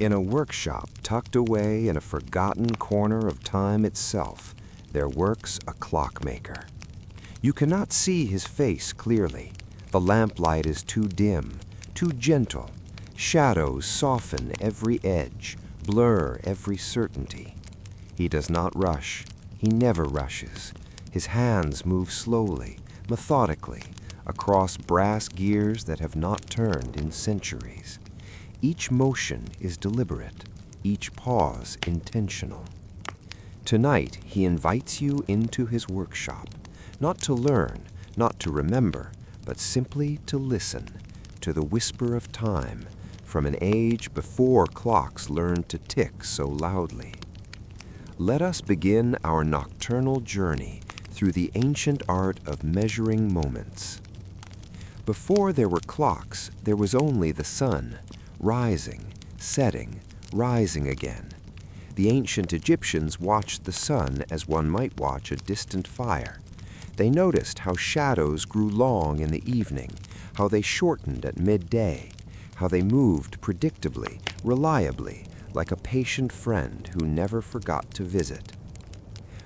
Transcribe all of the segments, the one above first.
In a workshop tucked away in a forgotten corner of time itself, there works a clockmaker. You cannot see his face clearly. The lamplight is too dim, too gentle. Shadows soften every edge, blur every certainty. He does not rush. He never rushes. His hands move slowly, methodically, across brass gears that have not turned in centuries. Each motion is deliberate, each pause intentional. Tonight, he invites you into his workshop, not to learn, not to remember, but simply to listen to the whisper of time from an age before clocks learned to tick so loudly. Let us begin our nocturnal journey through the ancient art of measuring moments. Before there were clocks, there was only the sun, rising, setting, rising again. The ancient Egyptians watched the sun as one might watch a distant fire. They noticed how shadows grew long in the evening, how they shortened at midday, how they moved predictably, reliably, like a patient friend who never forgot to visit.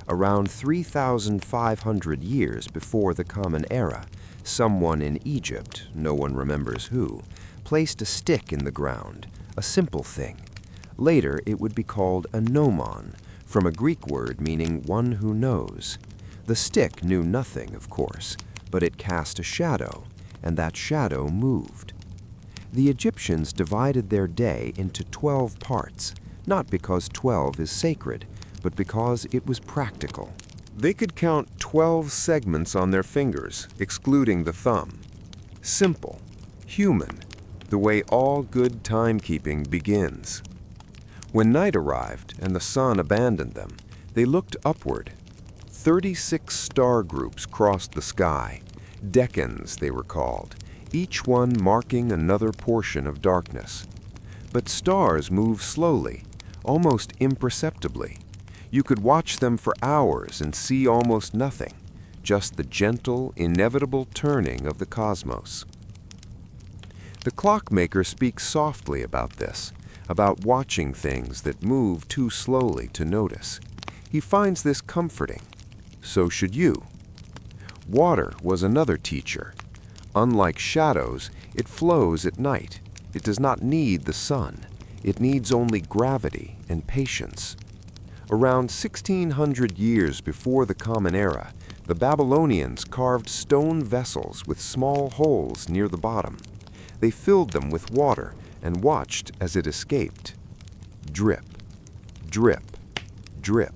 Around 3,500 years before the Common Era, someone in Egypt, no one remembers who, placed a stick in the ground, a simple thing. Later it would be called a gnomon, from a Greek word meaning one who knows. The stick knew nothing, of course, but it cast a shadow, and that shadow moved. The Egyptians divided their day into 12 parts, not because 12 is sacred, but because it was practical. They could count 12 segments on their fingers, excluding the thumb. Simple, human, the way all good timekeeping begins. When night arrived and the sun abandoned them, they looked upward. 36 star groups crossed the sky. Decans, they were called, each one marking another portion of darkness. But stars move slowly, almost imperceptibly. You could watch them for hours and see almost nothing, just the gentle, inevitable turning of the cosmos. The clockmaker speaks softly about this, about watching things that move too slowly to notice. He finds this comforting. So should you. Water was another teacher. Unlike shadows, it flows at night. It does not need the sun. It needs only gravity and patience. Around 1,600 years before the Common Era, the Babylonians carved stone vessels with small holes near the bottom. They filled them with water and watched as it escaped. Drip, drip, drip.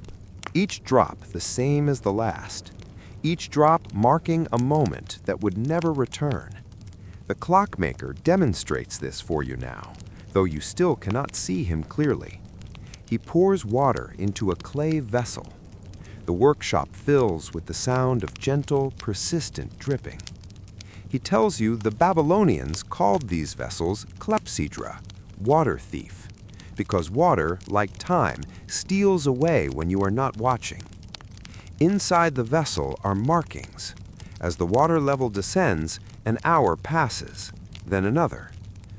Each drop the same as the last. Each drop marking a moment that would never return. The clockmaker demonstrates this for you now, though you still cannot see him clearly. He pours water into a clay vessel. The workshop fills with the sound of gentle, persistent dripping. He tells you the Babylonians called these vessels Clepsydra, water thief, because water, like time, steals away when you are not watching. Inside the vessel are markings. As the water level descends, an hour passes, then another.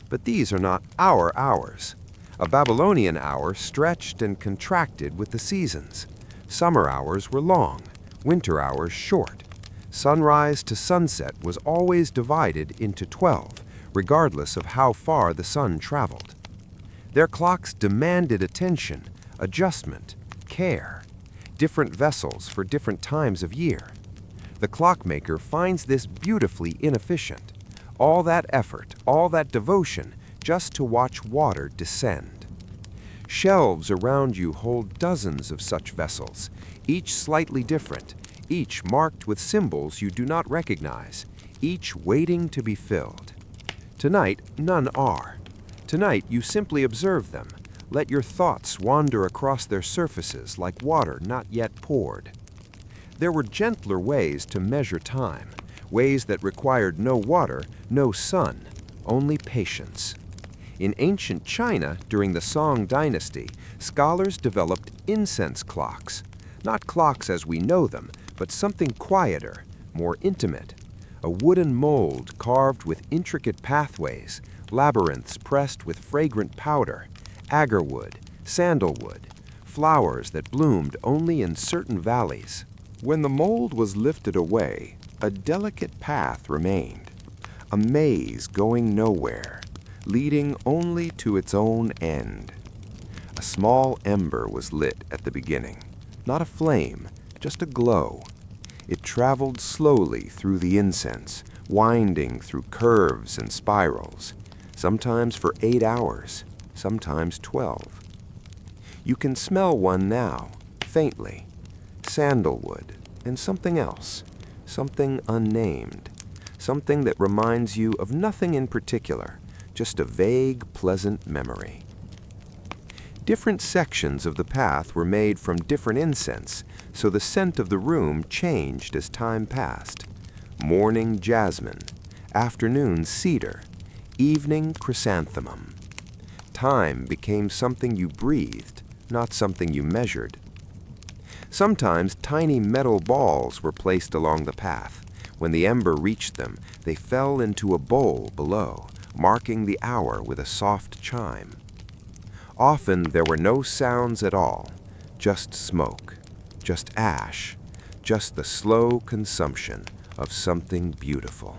But these are not our hours. A Babylonian hour stretched and contracted with the seasons. Summer hours were long, winter hours short. Sunrise to sunset was always divided into 12, regardless of how far the sun traveled. Their clocks demanded attention, adjustment, care. Different vessels for different times of year. The clockmaker finds this beautifully inefficient. All that effort, all that devotion, just to watch water descend. Shelves around you hold dozens of such vessels, each slightly different, each marked with symbols you do not recognize, each waiting to be filled. Tonight, none are. Tonight, you simply observe them. Let your thoughts wander across their surfaces like water not yet poured. There were gentler ways to measure time, ways that required no water, no sun, only patience. In ancient China, during the Song dynasty, scholars developed incense clocks. Not clocks as we know them, but something quieter, more intimate. A wooden mold carved with intricate pathways, labyrinths pressed with fragrant powder, agarwood, sandalwood, flowers that bloomed only in certain valleys. When the mold was lifted away, a delicate path remained, a maze going nowhere, leading only to its own end. A small ember was lit at the beginning, not a flame, just a glow. It traveled slowly through the incense, winding through curves and spirals, sometimes for 8 hours, sometimes 12. You can smell one now, faintly, sandalwood and something else, something unnamed, something that reminds you of nothing in particular, just a vague, pleasant memory. Different sections of the path were made from different incense, so the scent of the room changed as time passed. Morning jasmine, afternoon cedar, evening chrysanthemum. Time became something you breathed, not something you measured. Sometimes tiny metal balls were placed along the path. When the ember reached them, they fell into a bowl below, marking the hour with a soft chime. Often there were no sounds at all, just smoke, just ash, just the slow consumption of something beautiful.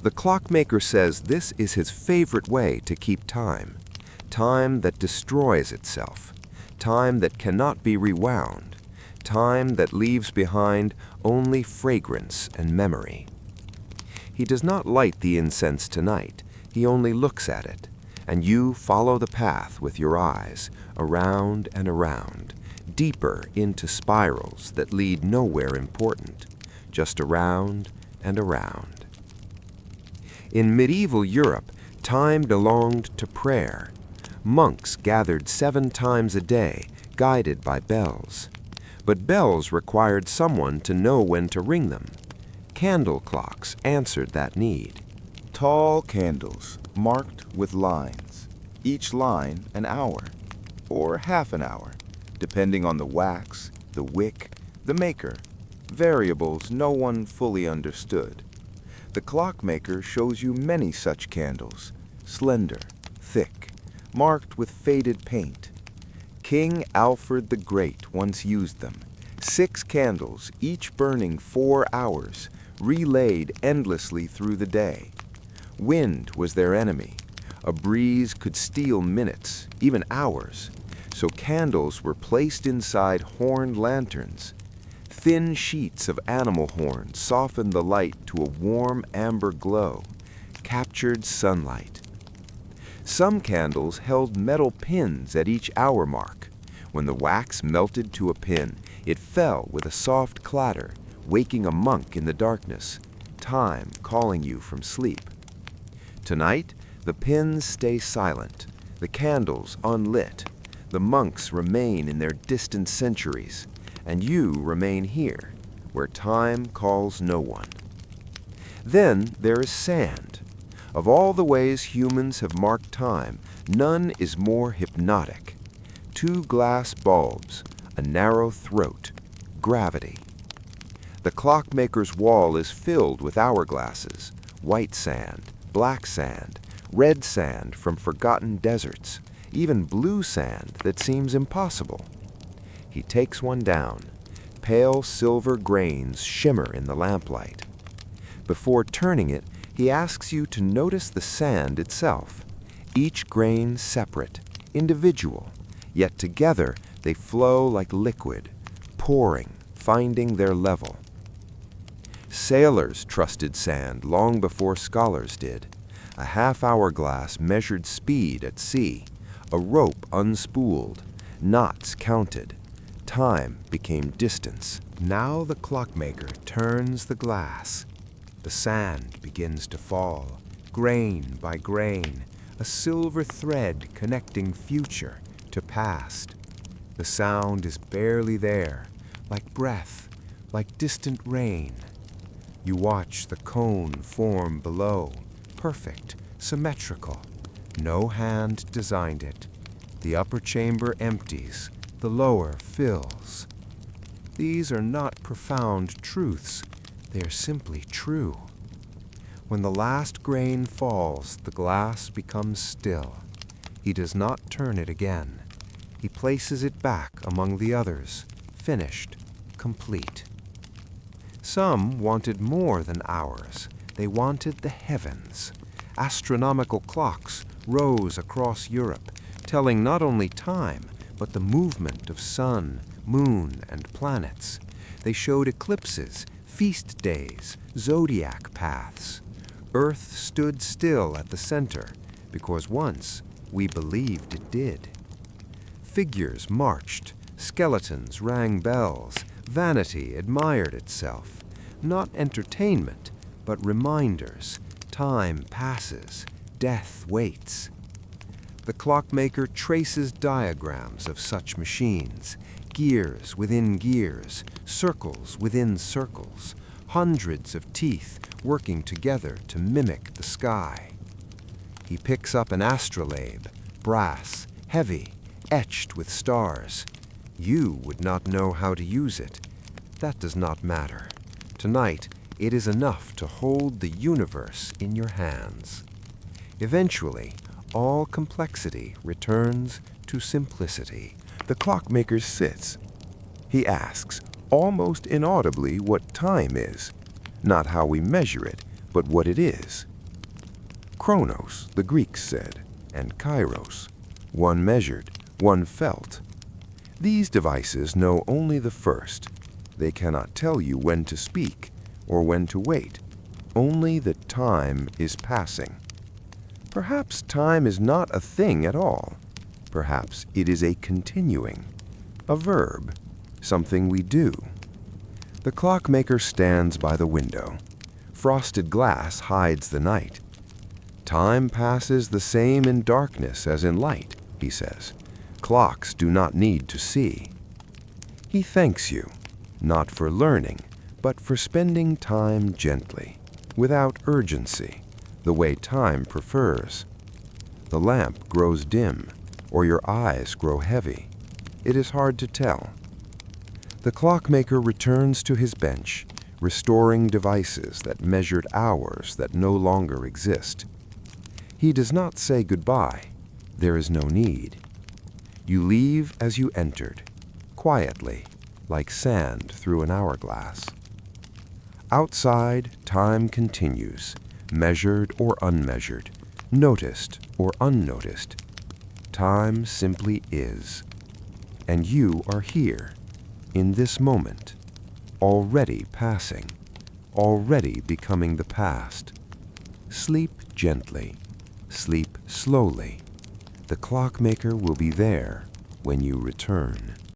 The clockmaker says this is his favorite way to keep time, time that destroys itself, time that cannot be rewound, time that leaves behind only fragrance and memory. He does not light the incense tonight, he only looks at it, and you follow the path with your eyes, around and around, deeper into spirals that lead nowhere important, just around and around. In medieval Europe, time belonged to prayer. Monks gathered 7 times a day, guided by bells. But bells required someone to know when to ring them. Candle clocks answered that need. Tall candles, marked with lines, each line an hour, or half an hour, depending on the wax, the wick, the maker, variables no one fully understood. The clockmaker shows you many such candles, slender, thick, marked with faded paint. King Alfred the Great once used them, 6 candles, each burning 4 hours, relayed endlessly through the day. Wind was their enemy. A breeze could steal minutes, even hours, so candles were placed inside horned lanterns. Thin sheets of animal horn softened the light to a warm amber glow, captured sunlight. Some candles held metal pins at each hour mark. When the wax melted to a pin, it fell with a soft clatter, waking a monk in the darkness, time calling you from sleep. Tonight, the pins stay silent, the candles unlit. The monks remain in their distant centuries, and you remain here, where time calls no one. Then there is sand. Of all the ways humans have marked time, none is more hypnotic. 2 glass bulbs, a narrow throat, gravity. The clockmaker's wall is filled with hourglasses, white sand, black sand, red sand from forgotten deserts, even blue sand that seems impossible. He takes one down. Pale silver grains shimmer in the lamplight. Before turning it, he asks you to notice the sand itself, each grain separate, individual, yet together they flow like liquid, pouring, finding their level. Sailors trusted sand long before scholars did. A half-hourglass measured speed at sea, a rope unspooled, knots counted. Time became distance. Now the clockmaker turns the glass. The sand begins to fall, grain by grain, a silver thread connecting future to past. The sound is barely there, like breath, like distant rain. You watch the cone form below, perfect, symmetrical. No hand designed it. The upper chamber empties, the lower fills. These are not profound truths, they are simply true. When the last grain falls, the glass becomes still. He does not turn it again. He places it back among the others, finished, complete. Some wanted more than hours. They wanted the heavens. Astronomical clocks rose across Europe, telling not only time, but the movement of sun, moon, and planets. They showed eclipses, feast days, zodiac paths. Earth stood still at the center, because once we believed it did. Figures marched, skeletons rang bells, vanity admired itself. Not entertainment, but reminders. Time passes, death waits. The clockmaker traces diagrams of such machines, gears within gears, circles within circles, hundreds of teeth working together to mimic the sky. He picks up an astrolabe, brass, heavy, etched with stars. You would not know how to use it. That does not matter. Tonight, it is enough to hold the universe in your hands. Eventually, all complexity returns to simplicity. The clockmaker sits. He asks, almost inaudibly, what time is. Not how we measure it, but what it is. Chronos, the Greeks said, and kairos. One measured, one felt. These devices know only the first. They cannot tell you when to speak or when to wait, only that time is passing. Perhaps time is not a thing at all. Perhaps it is a continuing, a verb, something we do. The clockmaker stands by the window. Frosted glass hides the night. Time passes the same in darkness as in light, he says. Clocks do not need to see. He thanks you, not for learning, but for spending time gently, without urgency, the way time prefers. The lamp grows dim, or your eyes grow heavy. It is hard to tell. The clockmaker returns to his bench, restoring devices that measured hours that no longer exist. He does not say goodbye. There is no need. You leave as you entered, quietly, like sand through an hourglass. Outside, time continues, measured or unmeasured, noticed or unnoticed. Time simply is. And you are here, in this moment, already passing, already becoming the past. Sleep gently, sleep slowly. The clockmaker will be there when you return.